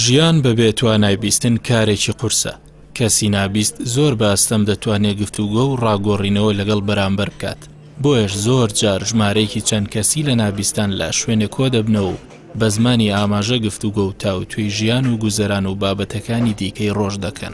ژیان بەبێ توانای بیستن کارێکی قورسە. کەسی نابیست زۆر بەئەستەم دەتوانێت گفتوگۆ و ڕاگۆڕینەوە لەگەڵ بەرامبەر بکات. بۆیەش زۆر جار ژمارەیەکی چەند کەسی لە نابیستان لە شوێنێک کۆ دەبنەوە و بە زمانی ئاماژە گفتوگۆ و تاوتوێی ژیان و گوزەران و بابەتەکانی دیکەی ڕۆژ دەکەن.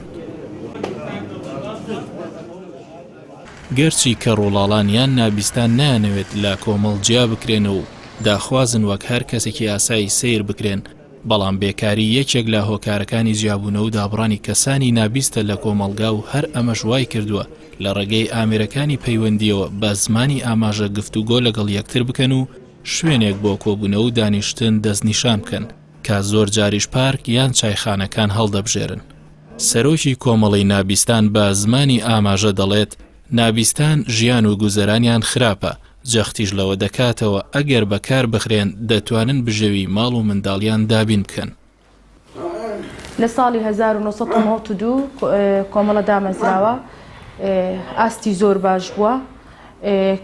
گەرچی کە ڕۆڵاڵان یان نابیستان نایانەوێت لە کۆمەڵ جیا بکرێنەوە و داخوازن وەک هەر کەسێکی ئاسایی سیر بکرێن، بەڵام بێکاری یەکێک لە هۆکارەکانی جیابوونەوە و دابڕانی کەسانی نابیستە لە کۆمەڵگا و هەر ئەمەش وای کردووە لە ڕێگەی ئامێرەکانی پەیوەندیەوە بە زمانی ئاماژە گفتوگۆ لەگەڵ یەکتر بکەن و شوێنێک بۆ کۆبوونەوە و دانیشتن دەستنیشان بکەن کە زۆر جاریش پارک یان چایخانەکان هەڵدەبژێرن. سەرۆکی کۆمەڵی نابیستان بە زمانی ئاماژە دەڵێت نابیستان ژیان و گوزەرانیان خراپە، جەختیش لەوە دەکاتەوە ئەگەر بەکار بخرێن دەتوانن بژێوی ماڵ و منداڵیان دابین بکەن. لە ساڵی 1992 کۆمەڵە دامەزراوە، ئاستی زۆر باش بووە،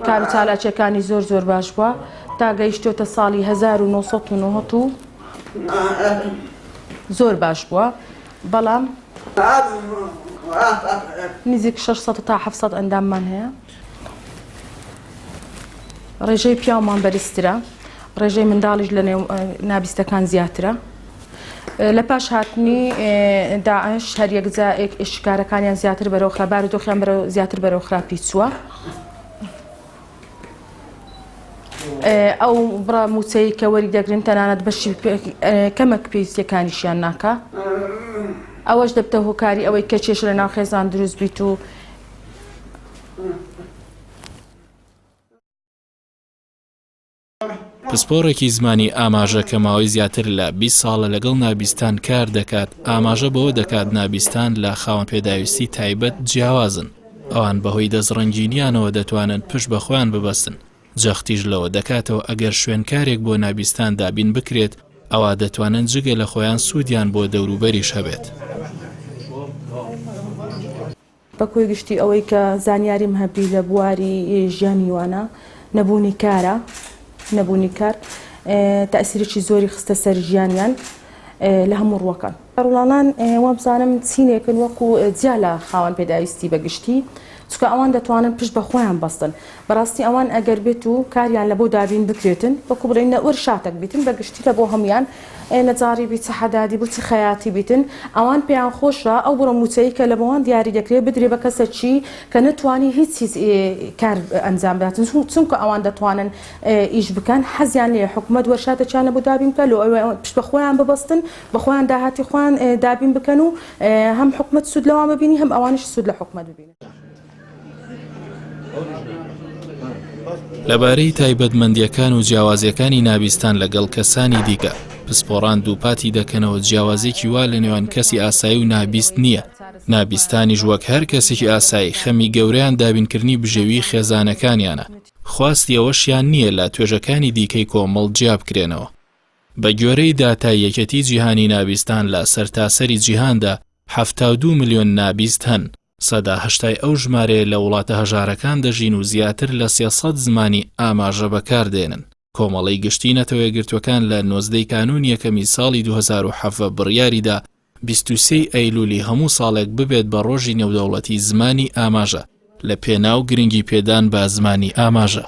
کار و چالاکیەکانی زۆر باش بووە تا گەیشتۆتە ساڵی 1990 زۆر باش بووە، بەڵام نزیک 600 تا 700 ئەنداممان هەیە. ڕێژەی پیاومان بەرزترە، ڕێژەی منداڵیش لە نێو نابیستەکان زیاترە. لە پاش هاتنی داعش هەر یەکجا شکارەکانیان زیاتر بەرەو خراپ، بارودۆخیان زیاتر بەرەو خراپی چووە. ئەو بڕا موچەی کە وەری دەگرن تەنانەت بەشی کەمەک پێویستیەکانیشیان ناکە. ئەوەش دەبتە هۆکاری ئەوەی کە چێش لە ناو خێزان دروست بیت و پسپۆڕێکی زمانی ئاماژە کە ماوەی زیاتر لە 20 ساڵە لەگەڵ نابیستان کار دەکات، ئاماژە بەوە دەکات نابیستان لە خاوەن پێداویستی تایبەت جیاوازن. ئەوان بەهۆی دەستڕەنگینیانەوە دەتوانن پشت بە خۆیان ببەستن. جەختیش لەوە دەکاتەوە ئەگەر شوێنکارێک بۆ نابیستان دابین بکرێت، ئەوە دەتوانن جگە لە خۆیان سوودیان بۆ دەوروبەریش هەبێت. بەکۆی گشتی ئەوەی کە زانیاریم هەبی لە بواری ژیانی وانە نەبوونی کارە، نەبوونی کار تەئسیرێکی زۆری خستە سەر ژیانیان لە هەموو ڕووەکان. ڕۆڵاڵان وام بزانم چینێکن وەکو جیا لە خاوەن پێداویستی بەگشتی، چونکە ئەوان دەتوانن پشت بە خۆیان بەستن. بەڕاستی ئەوان ئەگەر بێت و کاریان لە بۆ دابین بکرێتن وەکو بڵێن نەوەر شاتێک بیتن بەگشتی لە بۆ هەمویان نەجاری بیچە حەدادی بچی خەیاتی بیتن، ئەوان پێیان خۆشە ئەو بڕە موچەی کە لە بۆوان دیاری دەکرێت بدرێ بە کەسێکی کە نەتوانی هیچ کار ئەنجام بداتن، چونکە ئەوان دەتوانن ئیش بکەن، حەزیان لێ حکومەت وەرشاتێکیان لە بۆ دابین بکە، لە پشت بە خۆیان ببەستن، بە خۆیان داهاتی خۆیان دابین بکەن و هەم حکومەت سوود لەوان ببینی، هەم ئەوانش سوود لە حکومەت ببینن. لەبارەی تایبەتمەندیەکان و جیاوازیەکانی نابیستان لەگەڵ کەسانی دیکە، پسپۆڕان دووپاتی دەکەنەوە جیاوازێکی وا لە نێوان کەسی ئاسایی و نابیست نییە. نابیستانیش وەک هەر کەسێکی ئاسایی خەمی گەورەیان دابینکردنی بژێوی خێزانەکانیانە. خواستی ئەوەشیان نییە لە توێژەکانی دیکەی کۆمەڵ جیا بکرێنەوە. بە گوێرەی داتای یەکەتی جیهانی نابیستان لە سەرتاسەری جیهاندا 72 ملیۆن نابیست هەن. 80% ئەو ژمارەیە لە وڵاتە هەژارەکان دەژین و زیاتر لە 300 زمانی ئاماژە بەکاردێنن. کۆمەڵی گشتی نەتەوەیەگرتوەکان لە 19 کانون یەکەمی ساڵی 2007 بڕیاریدا 23 ئەیلولی هەموو ساڵێک ببێت بە ڕۆژی نێودەوڵەتی زمانی ئاماژە لە پێناو گرنگی پێدان بە زمانی ئاماژە.